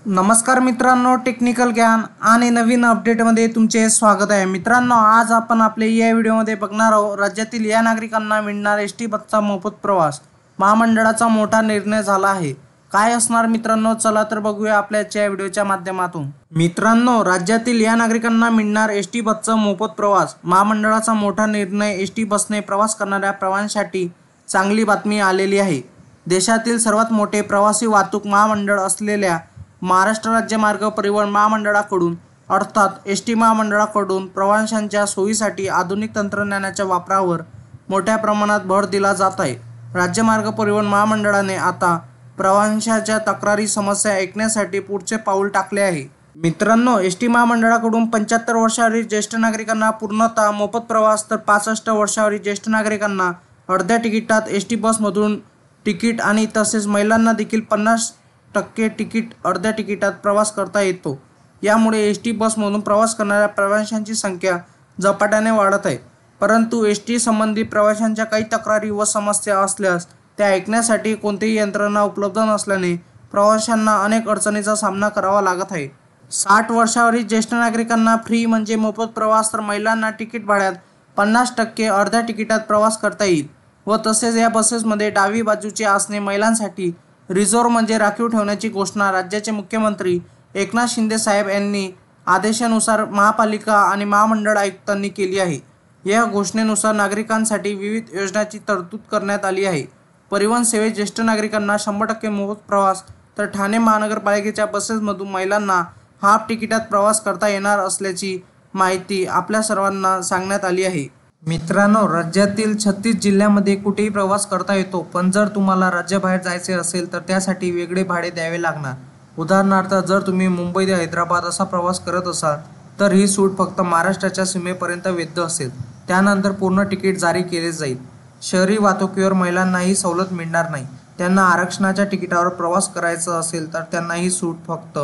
नमस्कार मित्रांनो, टेक्निकल ज्ञान आणि नवीन अपडेटमध्ये तुमचे स्वागत आहे। मित्रांनो, आज आपण आपल्या या व्हिडिओमध्ये बघणार आहोत राज्यातील या नागरिकांना मिळणार एसटी बसचा मोफत प्रवास। महामंडळाचा मोठा निर्णय झाला आहे। काय असणार मित्रांनो, चला तर बघूया आपल्या या व्हिडिओच्या माध्यमातून। मित्रांनो, राज्यातील या नागरिकांना मिळणार एसटी बसचा मोफत प्रवास। महामंडळाचा मोठा निर्णय। एसटी बसने प्रवास करणाऱ्या प्रवाशांसाठी चांगली बातमी आलेली आहे। देशातील सर्वात मोठे प्रवासी वाहतूक महामंडळ असलेल्या महाराष्ट्र राज्य मार्ग परिवहन महामंडळाकडून अर्थात एसटी महामंडळाकडून प्रवाशांच्या सोयीसाठी आधुनिक तंत्रज्ञानाच्या वापरावर मोठ्या प्रमाणात भर दिला जात आहे। राज्य मार्ग परिवहन महामंडळाने आता प्रवाशांच्या तक्रारी समस्या ऐकण्यासाठी पुढचे पाऊल टाकले आहे। मित्रांनो, एसटी महामंडळाकडून 75 वर्षावरील ज्येष्ठ नागरिकांना पूर्णतः मोफत प्रवास तर 65 वर्षावरील ज्येष्ठ नागरिकांना अर्ध्या तिकिटात एसटी बसमधून तिकीट आणि तसेच महिलांना देखील 50% तिकीट अर्ध्या तिकिटात प्रवास करता येतो। यामुळे एसटी बसमधून प्रवास करणाऱ्या प्रवाशांची संख्या झपाट्याने वाढत आहे। परंतु एसटी संबंधित प्रवाशांच्या काही तक्रारी व समस्या असल्यास त्या ऐकण्यासाठी कोणतीही यंत्रणा उपलब्ध नसल्याने प्रवाशांना अनेक अडचणींचा सामना करावा लागत आहे। 60 वर्षावरील ज्येष्ठ नागरिकांना फ्री म्हणजे मोफत प्रवास तर महिलांना तिकीट भाड्यात 50% अर्ध्या तिकिटात प्रवास करता येईल व तसेच या बसेसमध्ये डावी बाजूचे आसने महिलांसाठी रिझर्व्ह म्हणजे राखीव ठेवण्याची घोषणा राज्याचे मुख्यमंत्री एकनाथ शिंदे साहेब यांनी आदेशानुसार महापालिका आणि महामंडळ आयुक्तांनी केली आहे। या घोषणेनुसार नागरिकांसाठी विविध योजनांची तरतूद करण्यात आली आहे। परिवहन सेवेत ज्येष्ठ नागरिकांना 100% मोफत प्रवास तर ठाणे महानगरपालिकेच्या बसेसमधून महिलांना हाफ तिकिटात प्रवास करता येणार असल्याची माहिती आपल्या सर्वांना सांगण्यात आली आहे। मित्रांनो, राज्यातील 36 जिल्ह्यांमध्ये कुठेही प्रवास करता येतो, पण जर तुम्हाला राज्याबाहेर जायचे असेल तर त्यासाठी वेगळे भाडे द्यावे लागणार। उदाहरणार्थ, जर तुम्ही मुंबई ते हैदराबाद असा प्रवास करत असाल तर ही सूट फक्त महाराष्ट्राच्या सीमेपर्यंत वैध असेल। त्यानंतर पूर्ण तिकीट जारी केले जाईल। शहरी वाहतुकीवर महिलांना ही सवलत मिळणार नाही। त्यांना आरक्षणाच्या तिकिटावर प्रवास करायचा असेल तर त्यांना ही सूट फक्त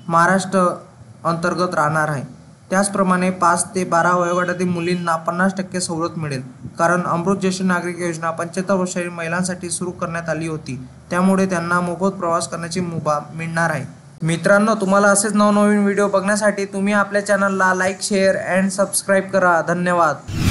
महाराष्ट्र अंतर्गत राहणार आहे। त्याचप्रमाणे 5 ते 12 वयोगटातील मुलींना 50% सवलत मिळेल, कारण अमृत ज्येष्ठ नागरिक योजना 75 वर्षावरील महिलांसाठी सुरू करण्यात आली होती, त्यामुळे त्यांना मोफत प्रवास करण्याची मुभा मिळणार आहे। मित्रांनो, तुम्हाला असेच नवनवीन व्हिडिओ बघण्यासाठी तुम्ही आपल्या चॅनलला लाईक, शेअर अँड सबस्क्राईब करा। धन्यवाद।